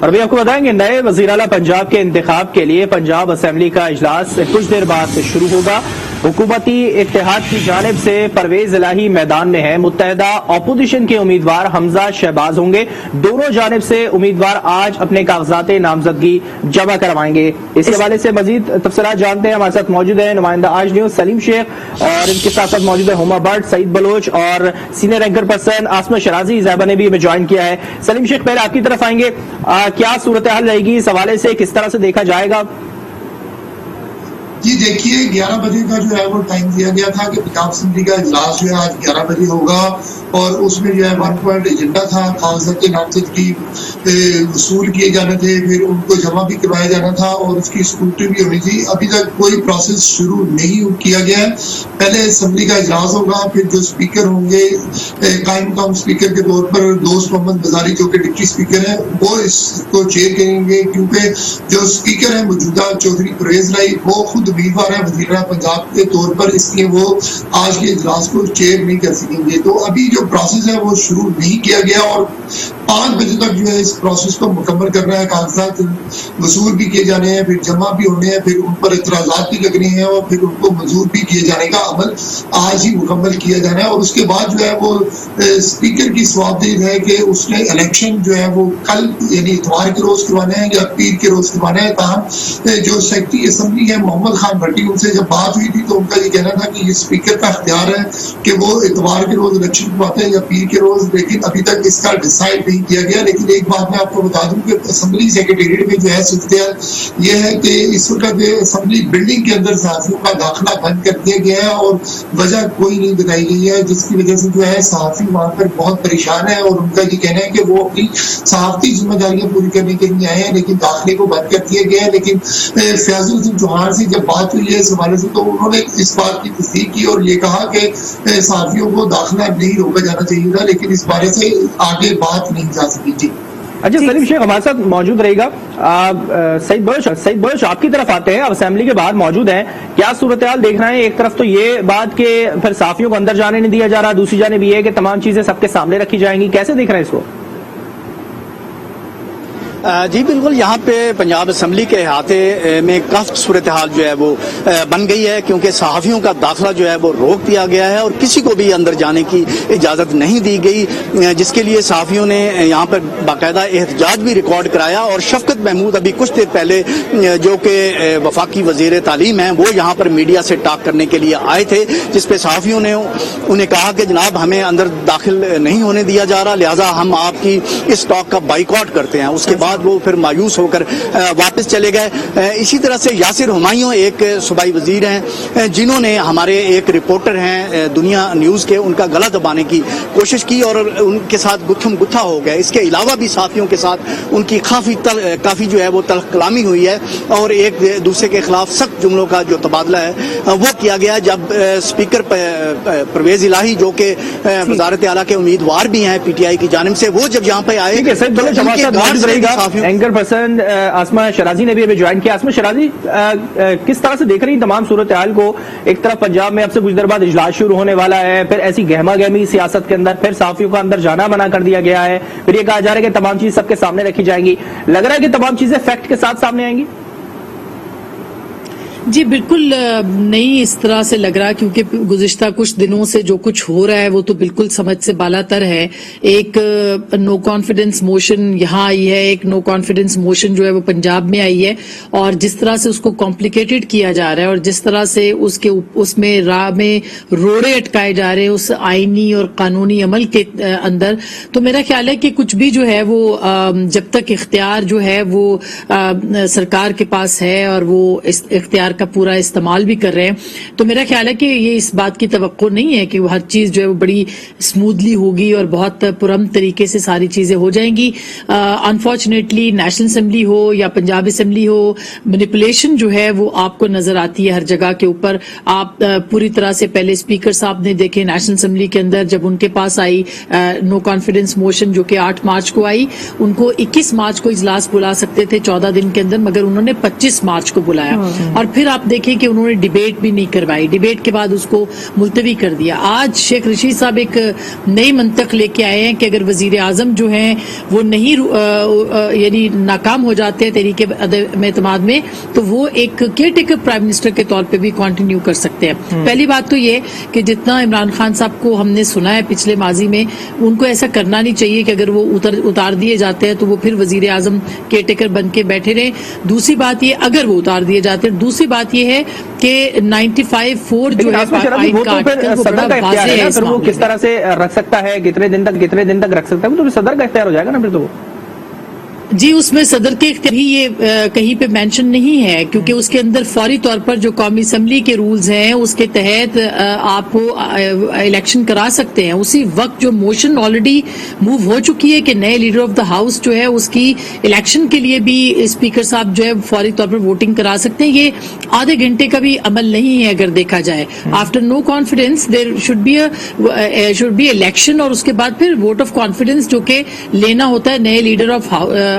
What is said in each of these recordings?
اور ابھی آپ کو بتائیں گے نئے وزیر اعلیٰ پنجاب کے انتخاب کے لیے پنجاب اسمبلی کا اجلاس کچھ دیر بعد شروع ہوگا. حکومتی اتحاد کی جانب سے پرویز الہی میدان میں ہے. متحدہ اپوزیشن کے امیدوار حمزہ شہباز ہوں گے. دونوں جانب سے امیدوار آج اپنے کاغذات نامزدگی جمع کروائیں گے. اس حوالے سے مزید تفصیلات جانتے ہیں. ہمارے ساتھ موجود ہیں نمائندہ آج نیوز سلیم شیخ اور ان کے ساتھ ساتھ موجود ہے ہما بٹ, سعید بلوچ اور سینئر اینکر پرسن عاصمہ شرازی زیبا نے بھی ہمیں جوائن کیا ہے. سلیم شیخ, پہلے آپ کی طرف آئیں گے. کیا صورتحال رہے گی اس حوالے سے, کس طرح سے دیکھا جائے گا؟ جی دیکھیے 11 بجے کا جو ہے وہ ٹائم دیا گیا تھا کہ پنجاب اسمبلی کا اجلاس جو ہے آج 11 بجے ہوگا اور اس میں جو ہے 1 پوائنٹ ایجنڈا تھا. کاغذات نامزدگی وصول کیے جانے تھے, پھر ان کو جمع بھی کروایا جانا تھا اور اس کی اسکروٹنی بھی ہونی تھی. ابھی تک کوئی پروسیس شروع نہیں کیا گیا ہے. پہلے اسمبلی کا اجلاس ہوگا, پھر جو اسپیکر ہوں گے قائم مقام اسپیکر کے طور پر دوست محمد بزاری جو کہ ڈپٹی اسپیکر ہیں وہ اس کو چیئر کریں گے, کیونکہ جو اسپیکر ہیں موجودہ چودھری پرویز الہی وہ خود امیدوار ہے وزیر اعلیٰ پنجاب کے طور پر, اس لیے وہ آج کے اجلاس کو چیئر نہیں کر سکیں گے. تو ابھی جو پروسیس ہے وہ شروع نہیں کیا گیا اور 5 بجے تک جو ہے اس پروسیس کو مکمل کرنا ہے. کاغذات وصول بھی کیے جانے ہیں, پھر جمع بھی ہونے ہیں, پھر ان پر اعتراضات بھی لگنے ہیں اور پھر ان کو منظور بھی کیے جانے کا عمل آج ہی مکمل کیا جانا ہے. اور اس کے بعد جو ہے وہ اسپیکر کی سوابدید ہے کہ اس نے الیکشن جو ہے وہ کل یعنی اتوار کے روز کروانا ہے یا پیر کے روز کروانا ہے. تاہم جو سیکرٹری اسمبلی ہے محمد خان بھٹی, ان سے جب بات ہوئی تھی تو ان کا یہ کہنا تھا کہ یہ اسپیکر کا اختیار ہے کہ وہ اتوار کے روز الیکشن کرواتے ہیں یا پیر کے روز, لیکن ابھی تک اس کا ڈیسائیڈ نہیں کیا گیا. لیکن ایک بات میں آپ کو بتا دوں کہ اسمبلی سیکریٹریٹ میں جو ہے صورتحال یہ ہے کہ اس وقت اسمبلی بلڈنگ کے اندر صحافیوں کا داخلہ بند کر دیا گیا ہے اور وجہ کوئی نہیں بتائی گئی ہے, جس کی وجہ سے جو ہے صحافی وہاں پر بہت پریشان ہے اور ان کا یہ کہنا ہے کہ وہ اپنی صحافتی ذمہ داریاں پوری کرنے کے لیے آئے ہیں لیکن داخلے کو بند کر دیا گیا ہے. لیکن فیاض الدین چوہان سے جب بات ہوئی ہے اس حوالے سے تو انہوں نے اس بات کی تصدیق کی اور یہ کہا کہ صحافیوں کو داخلہ نہیں روکا جانا چاہیے تھا, لیکن اس بارے سے آگے بات نہیں جا سکی. جی اچھا, سلیم شیخ ہمارے ساتھ موجود رہے گا. سعید بلوچ آپ کی طرف آتے ہیں, آپ اسمبلی کے باہر موجود ہیں, کیا صورتحال دیکھ رہے ہیں؟ ایک طرف تو یہ بات کہ پھر صحافیوں کو اندر جانے نہیں دیا جا رہا, دوسری جانب یہ ہے کہ تمام چیزیں سب کے سامنے رکھی جائیں گی, کیسے دیکھ رہے ہیں اس کو؟ جی بالکل, یہاں پہ پنجاب اسمبلی کے احاطے میں کافی صورتحال جو ہے وہ بن گئی ہے, کیونکہ صحافیوں کا داخلہ جو ہے وہ روک دیا گیا ہے اور کسی کو بھی اندر جانے کی اجازت نہیں دی گئی, جس کے لیے صحافیوں نے یہاں پر باقاعدہ احتجاج بھی ریکارڈ کرایا. اور شفقت محمود ابھی کچھ دیر پہلے جو کہ وفاقی وزیر تعلیم ہیں وہ یہاں پر میڈیا سے ٹاک کرنے کے لیے آئے تھے, جس پہ صحافیوں نے انہیں کہا کہ جناب ہمیں اندر داخل نہیں ہونے دیا جا رہا, لہٰذا ہم آپ کی اس ٹاک کا بائیکاٹ کرتے ہیں. اس کے بعد وہ پھر مایوس ہو کر واپس چلے گئے. اسی طرح سے یاسر ہمایوں ایک صوبائی وزیر ہیں جنہوں نے ہمارے ایک رپورٹر ہیں دنیا نیوز کے, ان کا گلا دبانے کی کوشش کی اور ان کے ساتھ گتھم گتھا ہو گئے. اس کے علاوہ بھی صحافیوں کے ساتھ ان کی کافی جو ہے وہ تلخ کلامی ہوئی ہے اور ایک دوسرے کے خلاف سخت جملوں کا جو تبادلہ ہے وہ کیا گیا. جب اسپیکر پرویز الہی جو کہ وزارت اعلیٰ کے امیدوار بھی ہیں پی ٹی آئی کی جانب سے, وہ جب یہاں پہ آئے اینکر پرسن عاصمہ شرازی نے بھی ہمیں جوائن کیا. عاصمہ شرازی, کس طرح سے دیکھ رہی ہیں تمام صورتحال کو؟ ایک طرف پنجاب میں اب سے کچھ دیر بعد اجلاس شروع ہونے والا ہے, پھر ایسی گہما گہمی سیاست کے اندر پھر صحافیوں کا اندر جانا منع کر دیا گیا ہے, پھر یہ کہا جا رہا ہے کہ تمام چیز سب کے سامنے رکھی جائیں گی. لگ رہا ہے کہ تمام چیزیں فیکٹ کے ساتھ سامنے آئیں گی؟ جی بالکل نہیں اس طرح سے لگ رہا, کیونکہ گزشتہ کچھ دنوں سے جو کچھ ہو رہا ہے وہ تو بالکل سمجھ سے بالا تر ہے. ایک نو کانفیڈنس موشن یہاں آئی ہے, ایک نو کانفیڈنس موشن جو ہے وہ پنجاب میں آئی ہے, اور جس طرح سے اس کو کمپلیکیٹڈ کیا جا رہا ہے اور جس طرح سے اس میں راہ میں روڑے اٹکائے جا رہے ہیں اس آئینی اور قانونی عمل کے اندر, تو میرا خیال ہے کہ کچھ بھی جو ہے وہ جب تک اختیار جو ہے وہ سرکار کے پاس ہے اور وہ اختیار کا پورا استعمال بھی کر رہے ہیں, تو میرا خیال ہے کہ یہ اس بات کی توقع نہیں ہے کہ ہر چیز جو ہے وہ بڑی اسموتھلی ہوگی اور بہت پرامن طریقے سے ساری چیزیں ہو جائیں گی. انفارچونیٹلی نیشنل اسمبلی ہو یا پنجاب اسمبلی ہو, مینیپولیشن جو ہے وہ آپ کو نظر آتی ہے ہر جگہ کے اوپر. آپ پوری طرح سے پہلے اسپیکر صاحب نے دیکھے نیشنل اسمبلی کے اندر جب ان کے پاس آئی نو کانفیڈنس موشن جو کہ 8 مارچ کو آئی, ان کو 21 مارچ کو اجلاس بلا سکتے تھے 14 دن کے اندر, مگر انہوں نے 25 مارچ کو بلایا. اور پھر फिर आप देखें कि उन्होंने डिबेट भी नहीं करवाई, डिबेट के बाद उसको मुलतवी कर दिया। आज शेख रशीद साहब एक नई मंतक लेके आए हैं कि अगर वजीर आजम जो हैं वो नहीं यानी नाकाम हो जाते हैं तहरीके एतमाद में, तो वो एक केयर टेकर प्राइम मिनिस्टर के तौर पे भी कंटिन्यू कर सकते हैं। पहली बात तो ये कि जितना इमरान खान साहब को हमने सुना है पिछले माजी में, उनको ऐसा करना नहीं चाहिए कि अगर वो उतार दिए जाते हैं तो वो फिर वजीर आजम केयर टेकर बन के बैठे रहे। दूसरी बात ये, अगर वो उतार दिए जाते हैं, दूसरी बात ये है कि 95(4) जो है आइन का आर्टिकल वो बड़ा वाज़ेह है। फिर वो किस तरह से रख सकता है, कितने दिन तक रख सकता है, तो सदर का इख्तियार हो जाएगा ना फिर तो। जी, उसमें सदर के भी ये कहीं पे मेंशन नहीं है, क्योंकि उसके अंदर फौरी तौर पर जो कौमी असम्बली के रूल्स हैं उसके तहत आप इलेक्शन करा सकते हैं। उसी वक्त जो मोशन ऑलरेडी मूव हो चुकी है कि नए लीडर ऑफ द हाउस जो है उसकी इलेक्शन के लिए भी स्पीकर साहब जो है फौरी तौर पर वोटिंग करा सकते हैं। ये आधे घंटे का भी अमल नहीं है अगर देखा जाए। After no confidence there should be election, और उसके बाद फिर वोट ऑफ कॉन्फिडेंस जो कि लेना होता है नए लीडर ऑफ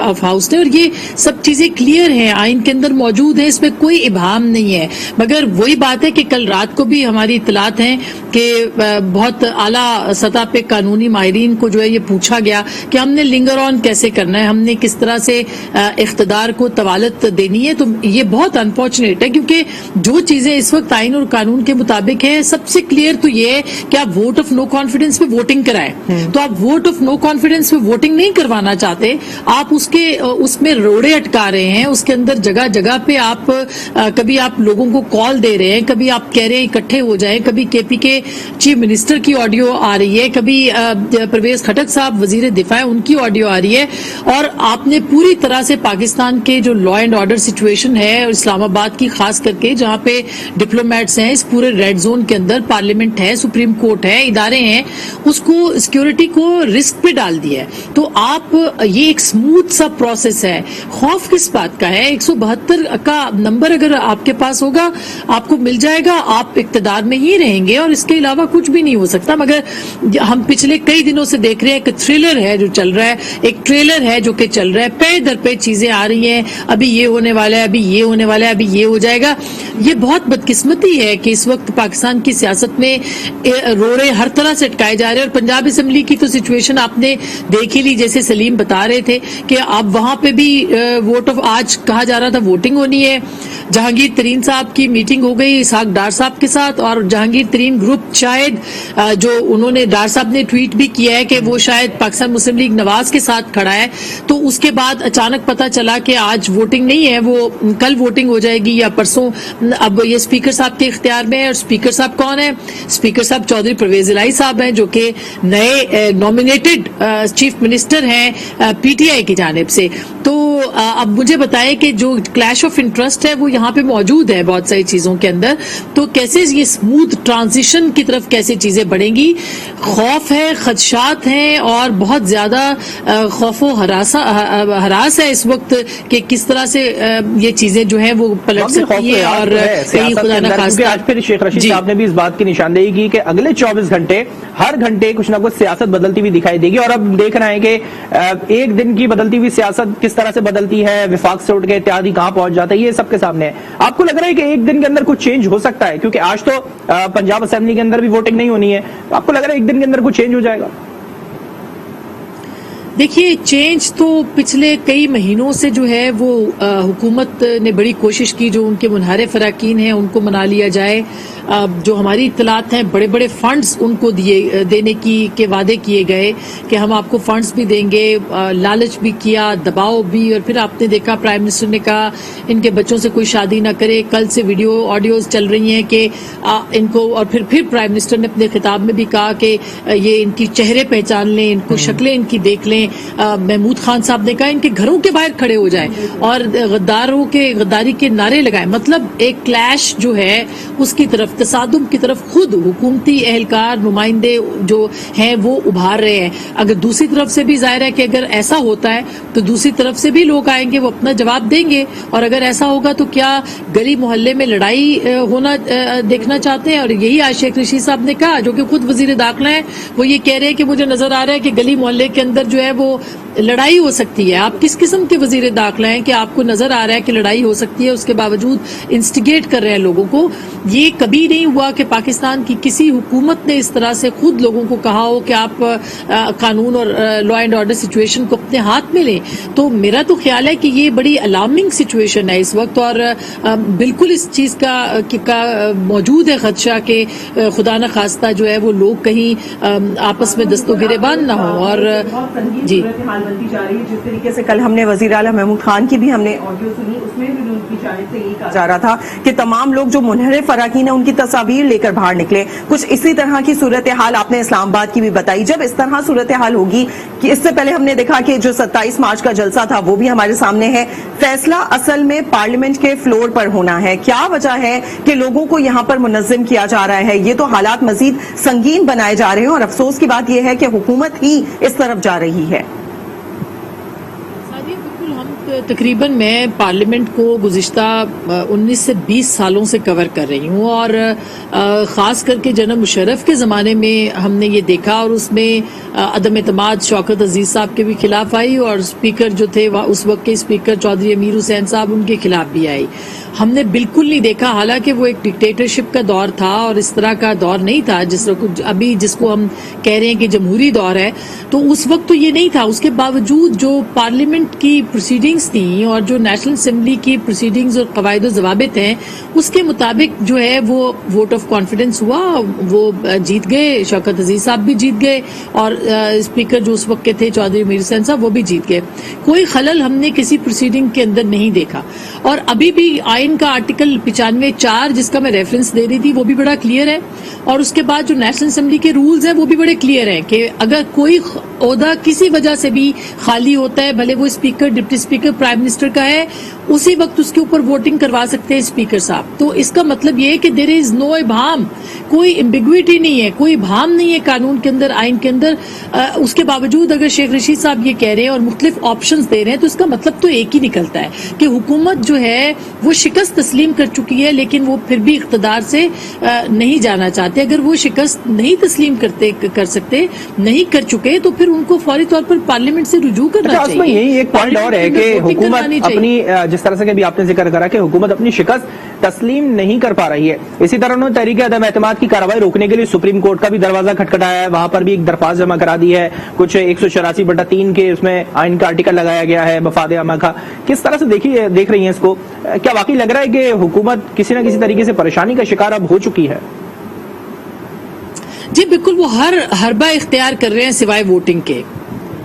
हाउस ने। और ये सब चीजें क्लियर हैं, आइन के अंदर मौजूद है, इसमें कोई इबाहम नहीं है। मगर वही बात है कि कल रात को भी हमारी इत्तलात हैं कि बहुत आला सतह पे कानूनी माहिरीन को जो है ये पूछा गया कि हमने लिंगर ऑन कैसे करना है, हमने किस तरह से इख्तिदार को तवालत देनी है। तो ये बहुत अनफॉर्चुनेट है, क्योंकि जो चीजें इस वक्त आइन और कानून के मुताबिक है, सबसे क्लियर तो ये है कि आप वोट ऑफ नो कॉन्फिडेंस पे वोटिंग कराएं। तो आप वोट ऑफ नो कॉन्फिडेंस पे वोटिंग नहीं करवाना चाहते, आप उसमें रोड़े अटका रहे हैं। उसके अंदर जगह जगह पे आप कभी आप लोगों को कॉल दे रहे हैं, कभी आप कह रहे हैं इकट्ठे हो जाएं, कभी केपी के चीफ मिनिस्टर की ऑडियो आ रही है, कभी परवेज खटक साहब वजीर दिफा उनकी ऑडियो आ रही है। और आपने पूरी तरह से पाकिस्तान के जो लॉ एंड ऑर्डर सिचुएशन है, इस्लामाबाद की खास करके जहां पे डिप्लोमेट्स हैं, इस पूरे रेड जोन के अंदर पार्लियामेंट है, सुप्रीम कोर्ट है, इदारे हैं, उसको सिक्योरिटी को रिस्क पे डाल दिया है। तो आप ये एक स्मूथ सा प्रोसेस है, खौफ किस बात का है? 172 का नंबर अगर आपके पास होगा आपको मिल जाएगा, आप इक्तदार में ही रहेंगे और इसके अलावा कुछ भी नहीं हो सकता। मगर हम पिछले कई दिनों से देख रहे हैं कि थ्रिलर है जो चल रहा है, एक ट्रेलर है जो कि चल रहा है, पे दर पे चीजें आ रही हैं, अभी ये होने वाला है, अभी ये होने वाला है, अभी ये हो जाएगा। ये बहुत बदकिस्मती है कि इस वक्त पाकिस्तान की सियासत में रोड़े हर तरह से अटकाए जा रहे हैं। और पंजाब असेंबली की तो सिचुएशन आपने देख ही ली, जैसे सलीम बता रहे थे कि अब वहां पे भी वोट ऑफ, आज कहा जा रहा था वोटिंग होनी है। जहांगीर तरीन साहब की मीटिंग हो गई इसहाक डार साहब के साथ, और जहांगीर तरीन ग्रुप शायद जो उन्होंने, डार साहब ने ट्वीट भी किया है कि वो शायद पाकिस्तान मुस्लिम लीग नवाज के साथ खड़ा है। तो उसके बाद अचानक पता चला कि आज वोटिंग नहीं है, वो कल वोटिंग हो जाएगी या परसों। अब ये स्पीकर साहब के इख्तियार में है। और स्पीकर साहब कौन है? स्पीकर साहब चौधरी परवेज इलाही साहब हैं, जो कि नए नॉमिनेटेड चीफ मिनिस्टर हैं पीटीआई की जानिब से। तो अब मुझे बताएं कि जो क्लैश ऑफ इंटरेस्ट है वो यहाँ पे मौजूद है बहुत सारी चीजों के अंदर, तो कैसे ये स्मूथ ट्रांजिशन की तरफ कैसे चीजें बढ़ेंगी? खौफ है, खदशात हैं, और बहुत ज्यादा खौफो हरास है इस वक्त कि किस तरह से ये चीजें जो है वो पलट सकती है। और कहीं खुदा न खास्ता, आज फिर शेख रशीद साहब ने भी इस बात की निशानदेही की कि अगले 24 घंटे हर घंटे कुछ ना कुछ सियासत बदलती हुई दिखाई देगी। और अब देख रहे हैं कि एक दिन की बदलती हुई सियासत किस तरह से बदलती है, विफाक से उठ के इत्तेहादी कहां पहुंच जाता है, ये सबके सामने है। आपको लग रहा है कि एक दिन के अंदर कुछ चेंज हो सकता है? क्योंकि आज तो पंजाब असेंबली के अंदर भी वोटिंग नहीं होनी है, आपको लग रहा है एक दिन के अंदर कुछ चेंज हो जाएगा? देखिए, चेंज तो पिछले कई महीनों से जो है वो हुकूमत ने बड़ी कोशिश की, जो उनके मुनहारे फराकीन हैं उनको मना लिया जाए। जो हमारी इत्तलात हैं, बड़े बड़े फंड्स उनको देने के वादे किए गए कि हम आपको फंड्स भी देंगे, लालच भी किया, दबाव भी। और फिर आपने देखा प्राइम मिनिस्टर ने कहा इनके बच्चों से कोई शादी ना करे। कल से वीडियो ऑडियोज चल रही हैं कि इनको, और फिर प्राइम मिनिस्टर ने अपने खिताब में भी कहा कि ये इनकी चेहरे पहचान लें, इनको शक्लें इनकी देख लें। महमूद खान साहब ने कहा इनके घरों के बाहर खड़े हो जाएं और गद्दारी के नारे लगाएं। मतलब एक क्लैश जो है उसकी तरफ, तसादुम की तरफ खुद हुकूमती एहलकार नुमाइंदे जो हैं वो उभार रहे हैं। अगर दूसरी तरफ से भी जाहिर है कि अगर ऐसा होता है तो दूसरी तरफ से भी लोग आएंगे, वो अपना जवाब देंगे। और अगर ऐसा होगा तो क्या गली मोहल्ले में लड़ाई होना देखना चाहते हैं? और यही आज शेख रशीद साहब ने कहा, जो कि खुद वजीर दाखिला है, वो ये कह रहे हैं कि मुझे नजर आ रहा है कि गली मोहल्ले के अंदर जो है वो लड़ाई हो सकती है, आप किस किस्म के वजीर दाखिला हैं कि आपको नजर आ रहा है कि लड़ाई हो सकती है, उसके बावजूद इंस्टिगेट कर रहे हैं लोगों को। ये कभी नहीं हुआ कि पाकिस्तान की किसी हुकूमत ने इस तरह से खुद लोगों को कहा हो कि आप कानून और लॉ एंड ऑर्डर सिचुएशन को अपने हाथ में लें। तो मेरा तो ख्याल है कि ये बड़ी अलार्मिंग सिचुएशन है इस वक्त, और बिल्कुल इस चीज का मौजूद है खदशा कि खुदा न खास्ता जो है वो लोग कहीं आपस में दस्तों गिरेबान ना हो। और जी बनती जा रही है। जिस तरीके से कल हमने वजीर आला महमूद खान की भी हमने ऑडियो सुनी, उसमें भी उनकी जानिब से यही कहा जा रहा था कि तमाम लोग जो मुनहरिफ अरकान है उनकी तस्वीर लेकर बाहर निकले। कुछ इसी तरह की सूरत हाल आपने इस्लामाबाद की भी बताई। जब इस तरह सूरत हाल होगी कि इससे पहले हमने देखा कि जो 27 मार्च का जलसा था वो भी हमारे सामने है, फैसला असल में पार्लियामेंट के फ्लोर पर होना है। क्या वजह है कि लोगों को यहाँ पर मुनज़्ज़म किया जा रहा है? ये तो हालात मजीद संगीन बनाए जा रहे हैं, और अफसोस की बात यह है कि हुकूमत ही इस तरफ जा रही है। तकरीबन मैं पार्लियामेंट को गुज़िश्ता 19 से 20 सालों से कवर कर रही हूँ, और ख़ास करके जनाब मुशर्रफ के ज़माने में हमने ये देखा, और उसमें अदम एतमाद शौकत अजीज़ साहब के भी खिलाफ आई, और स्पीकर जो थे उस वक्त के स्पीकर चौधरी अमीर हुसैन साहब उनके खिलाफ भी आई। हमने बिल्कुल नहीं देखा, हालांकि वो एक डिक्टेटरशिप का दौर था और इस तरह का दौर नहीं था अभी जिसको हम कह रहे हैं कि जमहूरी दौर है, तो उस वक्त तो ये नहीं था। उसके बावजूद जो पार्लियामेंट की प्रोसीडिंग्स थी और जो नेशनल असेंबली की प्रोसीडिंग्स और कवायद ज़वाबित हैं उसके मुताबिक जो है वो वोट ऑफ कॉन्फिडेंस हुआ, वो जीत गए, शौकत अजीज साहब भी जीत गए, और स्पीकर जो उस वक्त के थे चौधरी अमीर हुसैन साहब वो भी जीत गए। कोई खलल हमने किसी प्रोसीडिंग के अंदर नहीं देखा। और अभी भी आइन का आर्टिकल 95(4) जिसका मैं रेफरेंस दे रही थी वो भी बड़ा क्लियर है, और उसके बाद जो नेशनल असेंबली के रूल्स हैं वो भी बड़े क्लियर हैं कि अगर कोई ओहदा किसी वजह से भी खाली होता है, भले वो speaker, deputy speaker, prime minister का है, उसी वक्त उसके ऊपर वोटिंग करवा सकते हैं स्पीकर साहब। तो इसका मतलब ये है कि देयर इज नो इबहाम, कोई एम्बिग्विटी नहीं है, कोई इबहाम नहीं है कानून के अंदर, आइन के अंदर। उसके बावजूद अगर शेख रशीद साहब ये कह रहे हैं और मुख्तलिफ ऑप्शंस दे रहे हैं तो इसका मतलब तो एक ही निकलता है कि हुकूमत जो है वो शिकस्त तस्लीम कर चुकी है, लेकिन वो फिर भी इख्तदार से नहीं जाना चाहते। अगर वो शिकस्त नहीं तस्लीम कर सकते, नहीं कर चुके, तो फिर उनको फौरी तौर पर पार्लियामेंट से रुजू करना चाहिए। यही एक पॉइंट और है कि हुकूमत अपनी, जिस तरह से भी आपने जिक्र करा कि हुकूमत अपनी शिकस्त तस्लीम नहीं कर पा रही है, इसी तरह उन्होंने तहरीक अदम एतमाद की कार्रवाई रोकने के लिए सुप्रीम कोर्ट का भी दरवाजा खटखटाया है, वहां पर भी एक दरख्वास्त जमा करा दी है, कुछ 184/3 के उसमें आइन का आर्टिकल लगाया गया है मफाद आमा का। किस तरह से देख रही हैं इसको? क्या वाकई लग रहा है कि हुकूमत किसी न किसी तरीके से परेशानी का शिकार अब हो चुकी है? जी बिल्कुल, वो हर हरबा इख्तियार कर रहे हैं सिवाय वोटिंग के।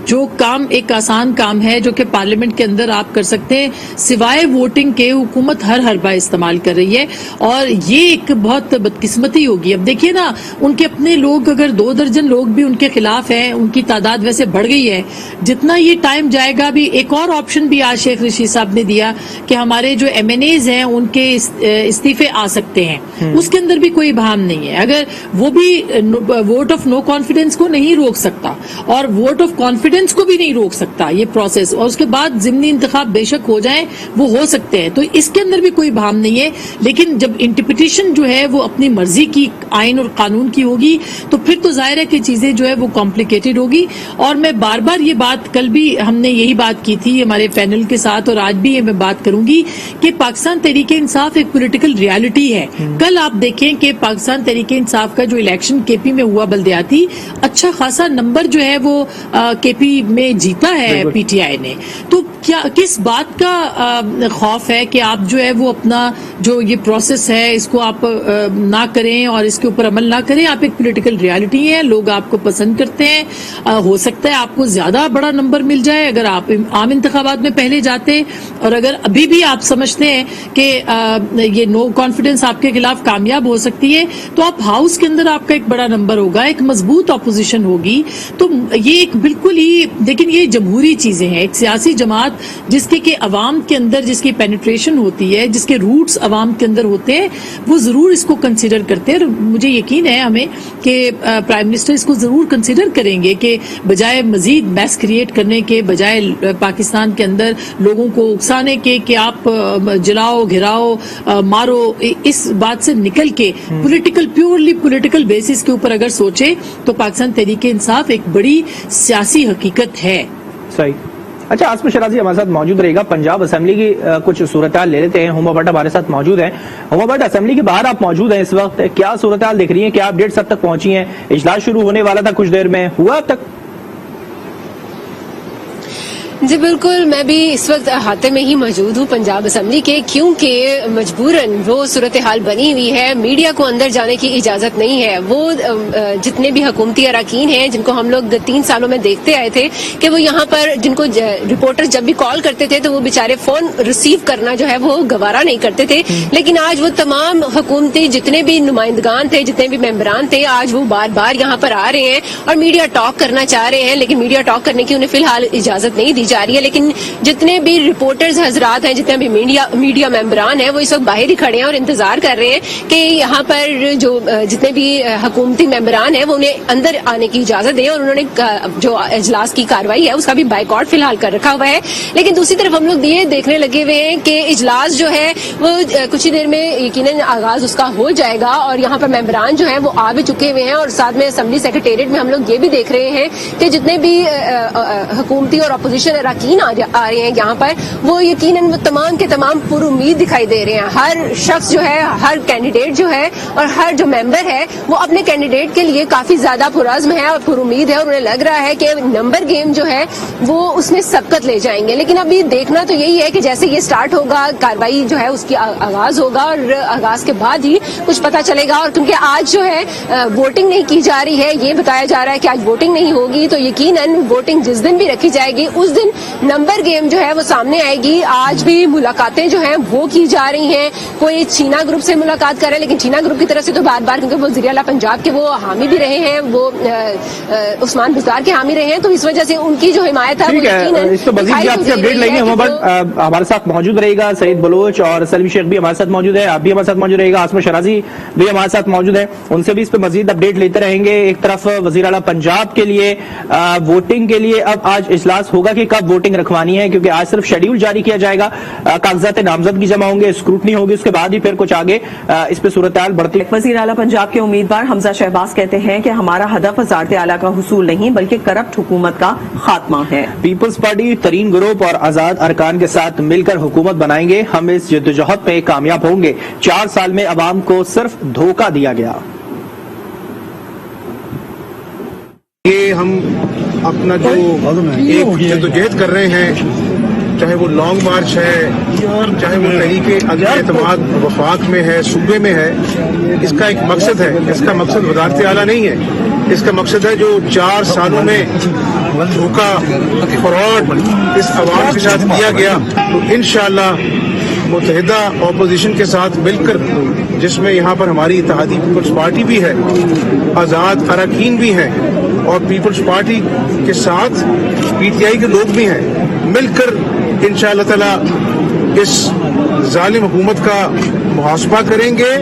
जो काम एक आसान काम है जो कि पार्लियामेंट के अंदर आप कर सकते हैं, सिवाय वोटिंग के हुकूमत हर हरबा इस्तेमाल कर रही है, और ये एक बहुत बदकिस्मती होगी। अब देखिए ना, उनके अपने लोग अगर 2 दर्जन लोग भी उनके खिलाफ हैं, उनकी तादाद वैसे बढ़ गई है, जितना ये टाइम जाएगा। अभी एक और ऑप्शन भी आज शेख रशीद साहब ने दिया कि हमारे जो MNAs हैं उनके इस्तीफे आ सकते हैं, उसके अंदर भी कोई इबहाम नहीं है। अगर वो भी वोट ऑफ नो कॉन्फिडेंस को नहीं रोक सकता और वोट ऑफ कॉन्फिडेंस को भी नहीं रोक सकता ये प्रोसेस, और उसके बाद जिमनी इंतखाब बेशक हो जाएं, वो हो सकते हैं, तो इसके अंदर भी कोई भाम नहीं है। लेकिन जब इंटरप्रिटेशन जो है वो अपनी मर्जी की आइन और कानून की होगी तो फिर तो जाहिर है कि चीजें जो है वो कॉम्प्लिकेटेड होगी। और मैं बार बार ये बात, कल भी हमने यही बात की थी हमारे पैनल के साथ, और आज भी ये मैं बात करूंगी कि पाकिस्तान तहरीक इंसाफ एक पॉलिटिकल रियलिटी है। कल आप देखें कि पाकिस्तान तहरीक इंसाफ का जो इलेक्शन KP में हुआ बल्दियाती, अच्छा खासा नंबर जो है वो KP में जीता है PTI ने। तो क्या किस बात का खौफ है कि आप जो है वो अपना जो ये प्रोसेस है इसको आप ना करें और इसके ऊपर अमल ना करें? आप एक पॉलिटिकल रियलिटी है, लोग आपको पसंद करते हैं, हो सकता है आपको ज्यादा बड़ा नंबर मिल जाए अगर आप आम इंतखाबात में पहले जाते, और अगर अभी भी आप समझते हैं कि ये नो कॉन्फिडेंस आपके खिलाफ कामयाब हो सकती है, तो आप हाउस के अंदर आपका एक बड़ा नंबर होगा, एक मजबूत अपोजिशन होगी। तो ये एक बिल्कुल ही, लेकिन ये जमहूरी चीजें हैं, एक सियासी जमात जिसके के अवाम के अंदर जिसकी पेनिट्रेशन होती है, जिसके रूट्स अवाम के अंदर होते हैं, वो जरूर इसको कंसीडर करते हैं। मुझे यकीन है हमें कि प्राइम मिनिस्टर इसको जरूर कंसीडर करेंगे कि बजाय मजीद मैस क्रिएट करने के, बजाय पाकिस्तान के अंदर लोगों को उकसाने के कि आप जलाओ, घिराओ, मारो, इस बात से निकल के प्योरली पॉलिटिकल बेसिस के ऊपर अगर सोचे तो पाकिस्तान तहरीक इंसाफ एक बड़ी सियासी हकीकत है। सही। अच्छा, आसमा शराजी हमारे साथ मौजूद रहेगा। पंजाब असेंबली की कुछ सूरत हाल ले लेते हैं। हुमा भट्ट हमारे साथ मौजूद हैं। हुमा भट्ट, असेंबली के बाहर आप मौजूद हैं इस वक्त, क्या सूरत हाल दिख रही है, क्या अपडेट्स अब तक पहुंची हैं? इजलास शुरू होने वाला था कुछ देर में, हुआ अब तक? जी बिल्कुल, मैं भी इस वक्त अहाते में ही मौजूद हूँ पंजाब असेंबली के, क्योंकि मजबूरन वो सूरत हाल बनी हुई है, मीडिया को अंदर जाने की इजाजत नहीं है। वो जितने भी हुकूमती अरकान हैं जिनको हम लोग 3 सालों में देखते आए थे कि वो यहाँ पर, जिनको रिपोर्टर जब भी कॉल करते थे तो वो बेचारे फोन रिसीव करना जो है वो गवारा नहीं करते थे, लेकिन आज वो तमाम हुकूमती जितने भी नुमाइंदगान थे, जितने भी मेंबरान थे, आज वो बार बार यहाँ पर आ रहे हैं और मीडिया टॉक करना चाह रहे हैं, लेकिन मीडिया टॉक करने की उन्हें फिलहाल इजाजत नहीं दी जा रही है। लेकिन जितने भी रिपोर्टर्स हजरात हैं, जितने भी मीडिया मेंबरान हैं, वो इस वक्त बाहर ही खड़े हैं और इंतजार कर रहे हैं कि यहाँ पर जो जितने भी हुकूमती मेंबरान हैं वो उन्हें अंदर आने की इजाजत दें, और उन्होंने जो इजलास की कार्रवाई है उसका भी बाइकआउट फिलहाल कर रखा हुआ है। लेकिन दूसरी तरफ हम लोग ये देखने लगे हुए हैं कि इजलास जो है वो कुछ ही देर में यकीनन आगाज उसका हो जाएगा, और यहाँ पर मेंबरान जो है वो आ भी चुके हुए हैं, और साथ में असेंबली सेक्रेटेरिएट में हम लोग ये भी देख रहे हैं कि जितने भी हुकूमती और अपोजिशन अरकान आ रहे हैं यहाँ पर, वो यकीनन वो तमाम के तमाम पुरुमीद दिखाई दे रहे हैं। हर शख्स जो है, हर कैंडिडेट जो है और हर जो मेंबर है वो अपने कैंडिडेट के लिए काफी ज्यादा पुरज़्म है और पुरुमीद है, और उन्हें लग रहा है कि नंबर गेम जो है वो उसमें सबकत ले जाएंगे। लेकिन अभी देखना तो यही है कि जैसे ये स्टार्ट होगा, कार्रवाई जो है उसकी आगाज होगा, और आगाज के बाद ही कुछ पता चलेगा। और क्योंकि आज जो है वोटिंग नहीं की जा रही है, ये बताया जा रहा है कि आज वोटिंग नहीं होगी, तो यकीनन वोटिंग जिस दिन भी रखी जाएगी उस दिन नंबर गेम जो है वो सामने आएगी। आज भी मुलाकातें जो हैं वो की जा रही हैं, कोई चीना ग्रुप से मुलाकात कर रहे हैं, लेकिन चीना ग्रुप की तरफ से तो बार बार, क्योंकि वो वज़ीर आला पंजाब के वो हामी भी रहे हैं, वो उस्मान बुज़दार के हामी रहे हैं, तो इस वजह से उनकी जो हिमायत है ठीक है। इस पर मजीद आपसे अपडेट लेंगे। हमारे साथ मौजूद रहेगा सईद बलोच, और सलीम शेख भी हमारे साथ मौजूद है, आप भी हमारे साथ मौजूद रहेगा, आसमा शराजी भी हमारे साथ मौजूद है, उनसे भी इस पर मजीद अपडेट लेते रहेंगे। एक तरफ वज़ीर आला पंजाब के लिए वोटिंग के लिए अब आज इजलास होगा कि कब वोटिंग रखवानी है, क्योंकि आज सिर्फ शेड्यूल जारी किया जाएगा, कागजात नामजदगी जमा होंगे, स्क्रूटनी होगी, उसके बाद ही फिर कुछ आगे इस पे सूरत हाल बढ़ती। वज़ीर आला पंजाब के उम्मीदवार हमजा शहबाज कहते हैं कि हमारा हदफ वज़ारत आला का हुसूल नहीं बल्कि करप्ट हुकूमत का खात्मा है। पीपल्स पार्टी तरीन ग्रुप और आजाद अरकान के साथ मिलकर हुकूमत बनाएंगे, हम इस जद्दोजहद में कामयाब होंगे। 4 साल में अवाम को सिर्फ धोखा दिया गया। ये हम अपना जो एक जद्दोजहद कर रहे हैं, चाहे वो लॉन्ग मार्च है, चाहे वो तहरीके अदम-ए-एतमाद वफाक में है, सूबे में है, इसका एक मकसद है। इसका मकसद वज़ारत आला नहीं है, इसका मकसद है जो 4 सालों में धोखा, फ्रॉड इस अवाम के साथ किया गया, तो इंशाअल्लाह मुत्तहिदा अपोजिशन के साथ मिलकर, जिसमें यहाँ पर हमारी इत्तेहादी पीपल्स पार्टी भी है, आज़ाद अरकान भी हैं, और पीपल्स पार्टी के साथ पीटीआई के लोग भी हैं, मिलकर इंशाअल्लाह ताला इस जालिम हुकूमत का मुहासबा करेंगे।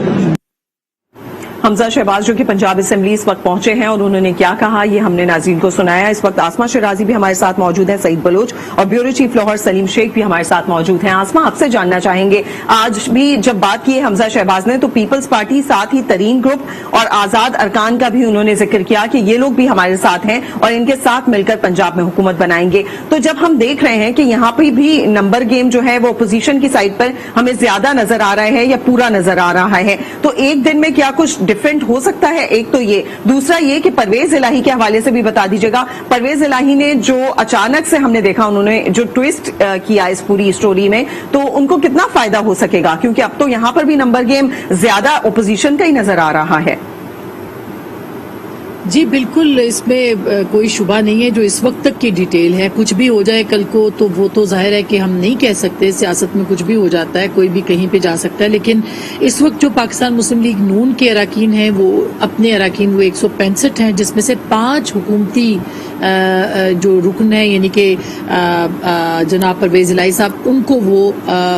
हमजा शहबाज जो कि पंजाब असेंबली इस वक्त पहुंचे हैं और उन्होंने क्या कहा ये हमने नाज़रीन को सुनाया। इस वक्त आसमा शराजी भी हमारे साथ मौजूद है, सईद बलोच और ब्यूरो चीफ लाहौर सलीम शेख भी हमारे साथ मौजूद हैं। आसमा, आपसे जानना चाहेंगे, आज भी जब बात की है हमजा शहबाज ने, तो पीपल्स पार्टी साथ ही तरीन ग्रुप और आजाद अरकान का भी उन्होंने जिक्र किया कि ये लोग भी हमारे साथ हैं और इनके साथ मिलकर पंजाब में हुकूमत बनाएंगे। तो जब हम देख रहे हैं कि यहाँ पे भी नंबर गेम जो है वो अपोजिशन की साइड पर हमें ज्यादा नजर आ रहा है या पूरा नजर आ रहा है, तो एक दिन में क्या कुछ डिफरेंट हो सकता है? एक तो ये, दूसरा ये कि परवेज इलाही के हवाले से भी बता दीजिएगा। परवेज इलाही ने जो अचानक से हमने देखा, उन्होंने जो ट्विस्ट किया इस पूरी स्टोरी में, तो उनको कितना फायदा हो सकेगा, क्योंकि अब तो यहां पर भी नंबर गेम ज्यादा ओपोजिशन का ही नजर आ रहा है। जी बिल्कुल, इसमें कोई शुबा नहीं है। जो इस वक्त तक की डिटेल है, कुछ भी हो जाए कल को तो वो तो जाहिर है कि हम नहीं कह सकते, सियासत में कुछ भी हो जाता है, कोई भी कहीं पे जा सकता है। लेकिन इस वक्त जो पाकिस्तान मुस्लिम लीग नून के अरकान हैं, वो अपने अरकान वो 165 हैं, जिसमें से 5 हुकूमती जो रुकन है, यानी कि जनाब परवेज इलाही साहब, उनको वो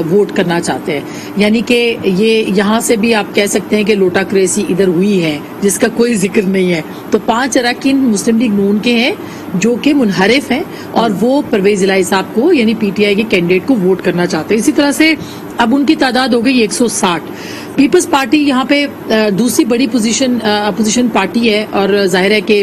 वोट करना चाहते हैं। यानी कि ये यहाँ से भी आप कह सकते हैं कि लोटा क्रेसी इधर हुई है, जिसका कोई जिक्र नहीं है। तो 5 अरकान मुस्लिम लीग नून के हैं जो कि मुनहरिफ हैं और वो परवेज इलाही साहब को, यानी पीटीआई के कैंडिडेट को वोट करना चाहते हैं। इसी तरह से अब उनकी तादाद हो गई 160। पीपल्स पार्टी यहाँ पे दूसरी बड़ी अपोजिशन पार्टी है और जाहिर है कि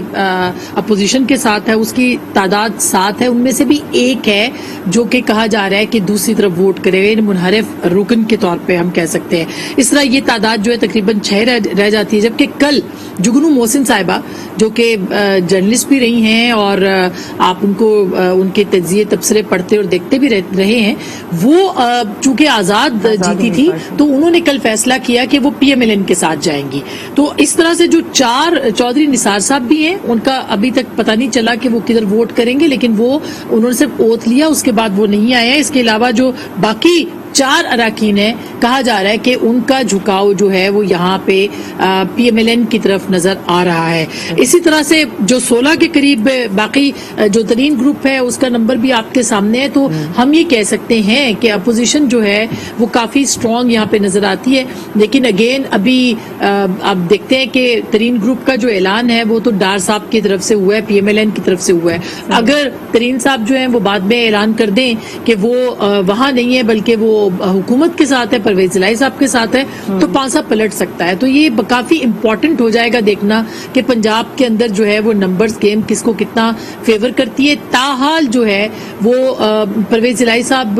अपोजिशन के साथ है, उसकी तादाद 7 है, उनमें से भी एक है जो कि कहा जा रहा है कि दूसरी तरफ वोट करेगा, मुनहरिफ रुकन के तौर पे हम कह सकते हैं। इस तरह ये तादाद जो है तकरीबन 6 रह जाती है, जबकि कल जुगनू मोहसिन साहिबा जो कि जर्नलिस्ट भी रही हैं और आप उनको उनके तज्जिए तबसरे पढ़ते और देखते भी रहे हैं, वो चूंकि आजाद जीती थी तो उन्होंने कल फैसला किया कि वो PMLN के साथ जाएंगी। तो इस तरह से जो 4 चौधरी निसार साहब भी हैं, उनका अभी तक पता नहीं चला कि वो किधर वोट करेंगे, लेकिन वो उन्होंने सिर्फ ओथ लिया, उसके बाद वो नहीं आए हैं। इसके अलावा जो बाकी 4 अराकीन है, कहा जा रहा है कि उनका झुकाव जो है वो यहाँ पे PMLN की तरफ नजर आ रहा है। इसी तरह से जो 16 के करीब बाकी जो तरीन ग्रुप है उसका नंबर भी आपके सामने है, तो हम ये कह सकते हैं कि अपोजिशन जो है वो काफी स्ट्रांग यहाँ पे नजर आती है। लेकिन अगेन अभी आप देखते हैं कि तरीन ग्रुप का जो ऐलान है वो तो डार साहब की तरफ से हुआ है, PMLN की तरफ से हुआ है। अगर तरीन साहब जो है वो बाद में ऐलान कर दें कि वो वहां नहीं है बल्कि वो हुकूमत के साथ है, परवेज इलाही साहब के साथ है, तो पांसा पलट सकता है। तो ये काफी इंपॉर्टेंट हो जाएगा देखना कि पंजाब के अंदर जो है वो नंबर्स गेम किसको कितना फेवर करती है। ताहाल जो है वो परवेज इलाही साहब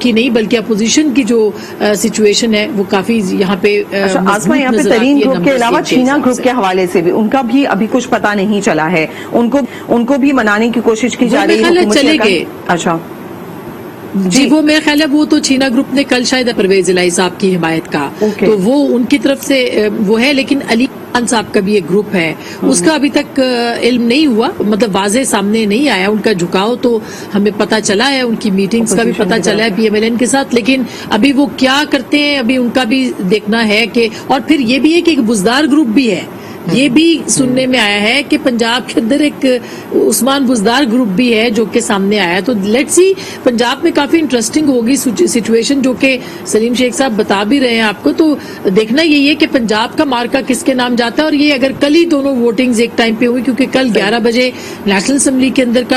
की नहीं बल्कि अपोजिशन की जो सिचुएशन है वो काफी यहाँ पे आसमा, यहाँ पे तरीन ग्रुप के अलावा छीना ग्रुप के हवाले से भी उनका भी अभी कुछ पता नहीं चला है, उनको भी मनाने की कोशिश की जा रही है। चले गए। अच्छा जी, वो मेरा ख्याल है वो तो छीना ग्रुप ने कल शायद परवेज इलाही साहब की हिमायत का, तो वो उनकी तरफ से वो है। लेकिन अली खान साहब का भी एक ग्रुप है, उसका अभी तक इल्म नहीं हुआ, मतलब वाजे सामने नहीं आया उनका झुकाव, तो हमें पता चला है, उनकी मीटिंग्स का भी पता चला है PMLN के साथ, लेकिन अभी वो क्या करते हैं अभी उनका भी देखना है कि। और फिर ये भी है कि एक बुजदार ग्रुप भी है, ये भी सुनने में आया है कि पंजाब के अंदर एक उस्मान बुजदार ग्रुप भी है जो कि सामने आया है। तो लेट्स सी, पंजाब में काफी इंटरेस्टिंग होगी सिचुएशन, जो कि सलीम शेख साहब बता भी रहे हैं आपको। तो देखना यही है कि पंजाब का मार्का किसके नाम जाता है, और ये अगर कल ही दोनों वोटिंग्स एक टाइम पे हुई, क्योंकि कल 11 बजे नेशनल असेंबली के अंदर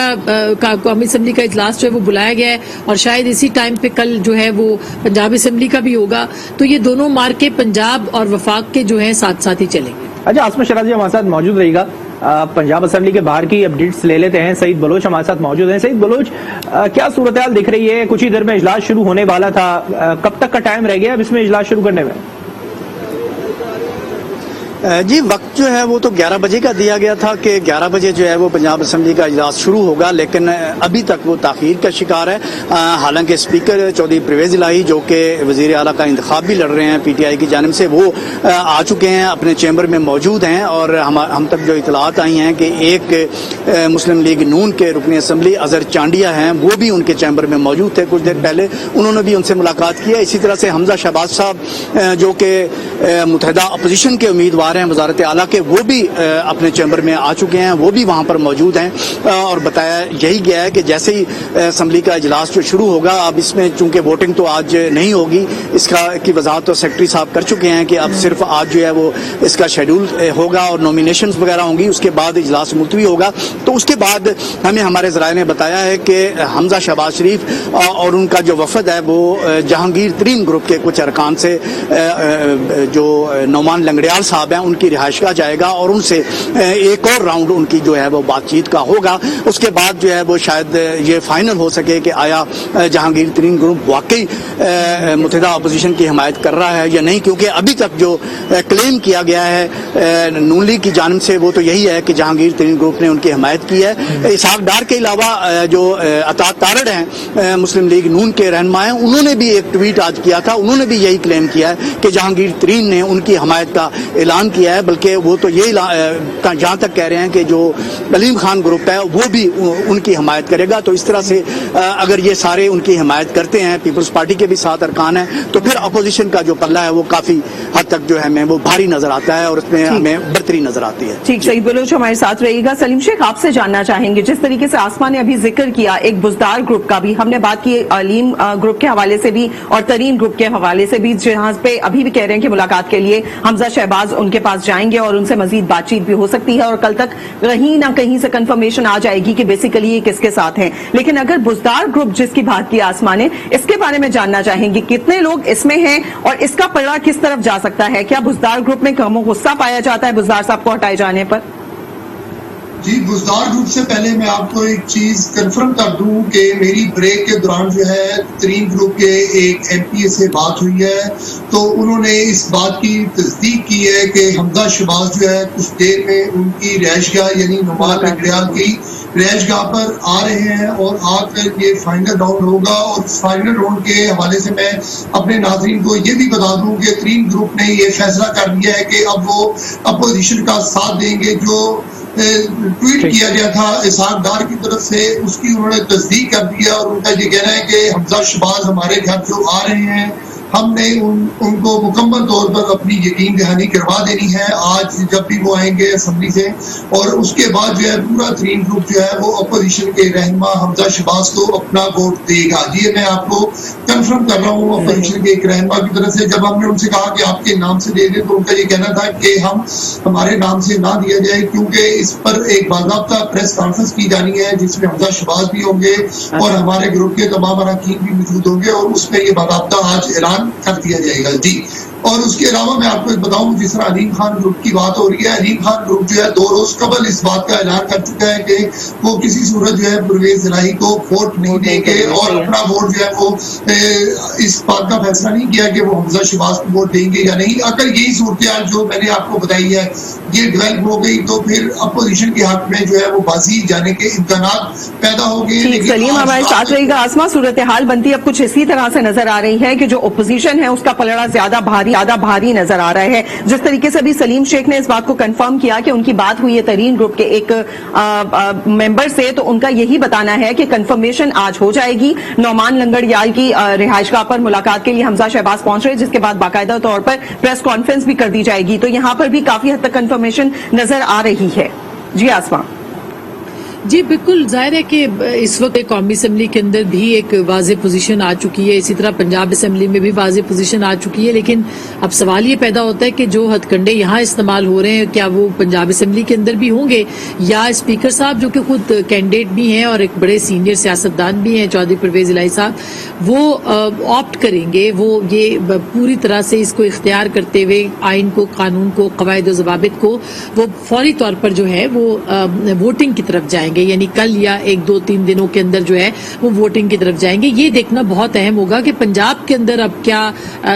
का कौमी असेंबली का इजलास जो है वो बुलाया गया है, और शायद इसी टाइम पे कल जो है वो पंजाब असेंबली का भी होगा। तो ये दोनों मार्के पंजाब और वफाक के जो है साथ साथ ही चलेंगे। अच्छा, आसमा शराजी हमारे साथ मौजूद रहेगा। पंजाब असेंबली के बाहर की अपडेट्स ले लेते हैं। सईद बलोच हमारे साथ मौजूद हैं। सईद बलोच, क्या सूरत हाल दिख रही है? कुछ ही देर में इजलास शुरू होने वाला था, कब तक का टाइम रह गया अब इसमें इजलास शुरू करने में? जी, वक्त जो है वो तो 11 बजे का दिया गया था कि 11 बजे जो है वो पंजाब असेंबली का इजलास शुरू होगा, लेकिन अभी तक वो ताखीर का शिकार है। हालांकि स्पीकर चौधरी परवेज इलाही जो कि वजीर आला का इंतखाब भी लड़ रहे हैं PTI की जानिब से, वो आ चुके हैं, अपने चैम्बर में मौजूद हैं। और हम तक जो इतलात आई हैं कि एक मुस्लिम लीग नून के रुकन असम्बली अजहर चांडिया हैं, वो भी उनके चैम्बर में मौजूद थे कुछ देर पहले, उन्होंने भी उनसे मुलाकात की है। इसी तरह से हमजा शहबाज साहब जो कि मुत्तहिदा अपोजिशन के उम्मीदवार हैं वजारत आला के, वो भी अपने चैम्बर में आ चुके हैं, वो भी वहां पर मौजूद हैं। और बताया यही गया है कि जैसे ही असेंबली का इजलास जो शुरू होगा, अब इसमें चूंकि वोटिंग तो आज नहीं होगी, इसका की वजाहत तो सेक्रेटरी साहब कर चुके हैं कि अब सिर्फ आज जो है वो इसका शेड्यूल होगा और नॉमिनेशन वगैरह होंगी, उसके बाद इजलास मुलतवी होगा। तो उसके बाद हमें हमारे ज़राए ने बताया है कि हमजा शहबाज शरीफ और उनका जो वफद है वो जहांगीर तरीन ग्रुप के कुछ अरकान से जो नौमान लंगड़ियाल साहब हैं उनकी रिहाइशगाह जाएगा और उनसे एक और राउंड उनकी जो है वो बातचीत का होगा। उसके बाद जो है वो शायद ये फाइनल हो सके कि आया जहांगीर तरीन ग्रुप वाकई मुत्तहिदा अपोजिशन की हिमायत कर रहा है या नहीं, क्योंकि अभी तक जो क्लेम किया गया है नून लीग की जानिब से वो तो यही है कि जहांगीर तरीन ग्रुप ने उनकी हिमायत की है। इसहाक डार के अलावा जो अतात तारड़ हैं मुस्लिम लीग नून के रहनुमा हैं, उन्होंने भी एक ट्वीट आज किया था, उन्होंने भी यही क्लेम किया है कि जहांगीर तरीन ने उनकी हिमायत का ऐलान किया है। बल्कि वो तो यही जहां तक कह रहे हैं कि जो कलीम खान ग्रुप है वो भी उनकी हिमायत करेगा। तो इस तरह से अगर ये सारे उनकी हिमायत करते हैं, पीपल्स पार्टी के भी 7 अरकान हैं, तो फिर अपोजिशन का जो पल्ला है वो काफी हद तक जो है हमें वो भारी नजर आता है और उसमें हमें बढ़तरी नजर आती है। ठीक, सईद बलोच हमारे साथ रहिएगा। सलीम शेख, आपसे जानना चाहेंगे, जिस तरीके से आसमा ने अभी जिक्र किया एक बुजदार ग्रुप का भी, हमने बात की अलीम ग्रुप के हवाले से भी और तरीन ग्रुप के हवाले से भी, जहां पे अभी भी कह रहे हैं कि मुलाकात के लिए हमजा शहबाज उनके के पास जाएंगे और उनसे मजीद बातचीत भी हो सकती है और कल तक कहीं ना कहीं से कंफर्मेशन आ जाएगी कि बेसिकली ये किसके साथ हैं। लेकिन अगर बुजदार ग्रुप जिसकी बात की आसमा ने, इसके बारे में जानना चाहेंगे कितने लोग इसमें हैं और इसका पलड़ा किस तरफ जा सकता है। क्या बुजदार ग्रुप में कम गुस्सा पाया जाता है बुजदार साहब को हटाए जाने पर? जी, बुजदार ग्रुप से पहले मैं आपको एक चीज कंफर्म कर दूं कि मेरी ब्रेक के दौरान जो है तरीन ग्रुप के एक एमपीए से बात हुई है, तो उन्होंने इस बात की तस्दीक की है कि हमजा शहबाज जो है कुछ देर में उनकी रहायशगाह यानी नुमान नगरियाल की रहायशगाह पर आ रहे हैं और आकर ये फाइनल राउंड होगा। और फाइनल राउंड के हवाले से मैं अपने नाज़रीन को ये भी बता दूं कि तरीन ग्रुप ने ये फैसला कर लिया है कि अब वो अपोजिशन का साथ देंगे। जो ट्वीट किया गया था इसहाक डार की तरफ से, उसकी उन्होंने तस्दीक कर दिया और उनका ये कहना है कि हमजा शहबाज हमारे घर जो आ रहे हैं, हमने उनको मुकम्मल तौर पर अपनी यकीन दहानी करवा देनी है आज जब भी वो आएंगे असम्बली से। और उसके बाद जो है पूरा तरीन ग्रुप जो है वो अपोजिशन के रहनुमा हमजा शहबाज को अपना वोट देगा। जी, मैं आपको कंफर्म कर रहा हूँ अपोजिशन के एक रहनुमा की तरफ से। जब हमने उनसे कहा कि आपके नाम से दे दें, तो उनका ये कहना था कि हमारे नाम से ना दिया जाए, क्योंकि इस पर एक बाकायदा प्रेस कॉन्फ्रेंस की जानी है जिसमें हमजा शहबाज भी होंगे और हमारे ग्रुप के तमाम अरकान भी मौजूद होंगे और उसमें ये बाकायदा आज ऐलान कर दिया जाएगा। जी, और उसके अलावा मैं आपको एक बताऊं, जिस तरह अलीम खान ग्रुप की बात हो रही है, अलीम खान ग्रुप जो है 2 रोज कबल इस बात का ऐलान कर चुका है कि वो किसी सूरत जो है परवेज इलाही को वोट नहीं देंगे और अपना वोट जो है वो इस बात का फैसला नहीं किया कि वो हमजा शहबाज को वोट देंगे या नहीं। अगर यही सूरत जो मैंने आपको बताई है ये डेवलप हो गई तो फिर अपोजिशन के हक में जो है वो बाजी जाने के इम्कानात पैदा हो गए। सलीम हमारे साथ रहेगा। आसमा, सूरत हाल बनती अब कुछ इसी तरह से नजर आ रही है कि जो अपोजिशन है उसका पलड़ा ज्यादा भारी नजर आ रहा है। जिस तरीके से अभी सलीम शेख ने इस बात को कंफर्म किया कि उनकी बात हुई है तरीन ग्रुप के एक मेंबर से, तो उनका यही बताना है कि कंफर्मेशन आज हो जाएगी। नौमान लंगड़ियाल की रिहायशगाह पर मुलाकात के लिए हमजा शहबाज पहुंच रहे, जिसके बाद बाकायदा तौर पर प्रेस कॉन्फ्रेंस भी कर दी जाएगी। तो यहां पर भी काफी हद तक कंफर्मेशन नजर आ रही है। जी आसमा। जी बिल्कुल, जाहिर है कि इस वक्त कौमी असम्बली के अंदर भी एक वाज़ेह पोजीशन आ चुकी है, इसी तरह पंजाब असम्बली में भी वाज़ेह पोजीशन आ चुकी है। लेकिन अब सवाल ये पैदा होता है कि जो हथकंडे यहाँ इस्तेमाल हो रहे हैं क्या वो पंजाब असम्बली के अंदर भी होंगे, या स्पीकर साहब जो कि खुद कैंडिडेट भी हैं और एक बड़े सीनियर सियासतदान भी हैं चौधरी परवेज इलाही साहब, वो ऑप्ट करेंगे, वो ये पूरी तरह से इसको इख्तियार करते हुए आइन को, कानून को, कवायद और ज़वाबित को वो फौरी तौर पर जो है वो वोटिंग की तरफ जाएंगे, यानी कल या 1-2-3 दिनों के अंदर जो है वो वोटिंग की तरफ जाएंगे। ये देखना बहुत अहम होगा कि पंजाब के अंदर अब क्या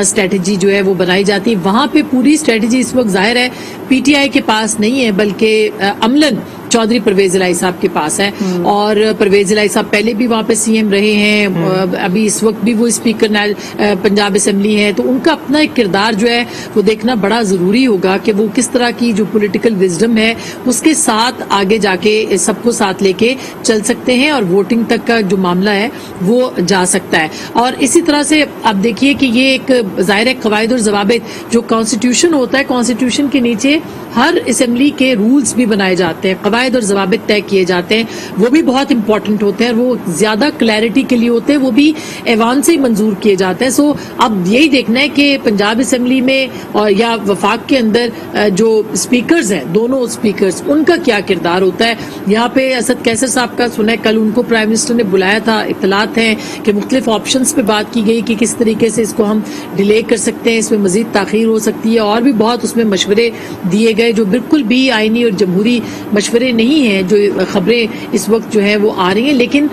स्ट्रेटजी जो है वो बनाई जाती है। वहां पे पूरी स्ट्रेटजी इस वक्त जाहिर है पीटीआई के पास नहीं है, बल्कि अमलन चौधरी परवेज इलाही साहब के पास है। और परवेज इलाही साहब पहले भी वहां पे सीएम रहे हैं, अभी इस वक्त भी वो स्पीकर पंजाब असेंबली है, तो उनका अपना एक किरदार जो है वो देखना बड़ा जरूरी होगा कि वो किस तरह की जो पॉलिटिकल विजडम है उसके साथ आगे जाके सबको साथ लेके चल सकते हैं और वोटिंग तक का जो मामला है वो जा सकता है। और इसी तरह से अब देखिए कि ये एक जाहिर कवायद और जवाबित जो कॉन्स्टिट्यूशन होता है, कॉन्स्टिट्यूशन के नीचे हर असेंबली के रूल्स भी बनाए जाते हैं, कवायद और जवाबित तय किए जाते हैं, वो भी बहुत इंपॉर्टेंट होते हैं, वो ज्यादा क्लैरिटी के लिए होते हैं, वो भी ऐवान से ही मंजूर किए जाते हैं। सो अब यही देखना है कि पंजाब असेंबली में और या वफाक के अंदर जो स्पीकर्स हैं, दोनों स्पीकर्स, उनका क्या किरदार होता है। यहाँ पे असद कैसर साहब का सुना है, कल उनको प्राइम मिनिस्टर ने बुलाया था, इत्तलात हैं कि मुख्तलिफ ऑप्शंस पे बात की गई कि किस तरीके से इसको हम डिले कर सकते हैं, इसमें मजीद ताखीर हो सकती है, और भी बहुत उसमें मशवरे दिए गए जो बिल्कुल भी आईनी और जमहूरी मशवरे नहीं हैं, जो खबरें इस वक्त जो है वो आ रही हैं। लेकिन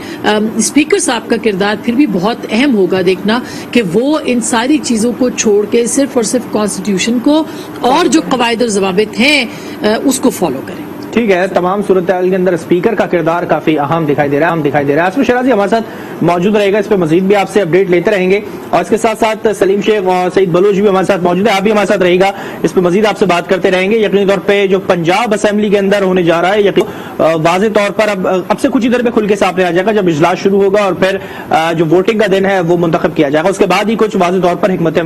स्पीकर साहब का किरदार फिर भी बहुत अहम होगा देखना कि वो इन सारी चीजों को छोड़ के सिर्फ और सिर्फ कॉन्स्टिट्यूशन को और जो कवायद और जवाबित हैं उसको फॉलो करें। ठीक है, तमाम सूरत के अंदर स्पीकर का किरदार काफी अहम दिखाई दे रहा है। आसमा शराजी हमारे साथ मौजूद रहेगा, इस पे मजीद भी आपसे अपडेट लेते रहेंगे, और इसके साथ साथ सलीम शेख और सईद बलोच भी हमारे साथ मौजूद है, आप भी हमारे साथ रहेगा, इस पे मजीद आपसे बात करते रहेंगे। यकीनी तौर पे जो पंजाब असेंबली के अंदर होने जा रहा है, वाज़ेह तौर पर अब से कुछ ही देर में खुल के सामने आ जाएगा जब इजलास शुरू होगा और फिर जो वोटिंग का दिन है वो मुंतखब किया जाएगा, उसके बाद ही कुछ वाज़ेह तौर पर हिकमत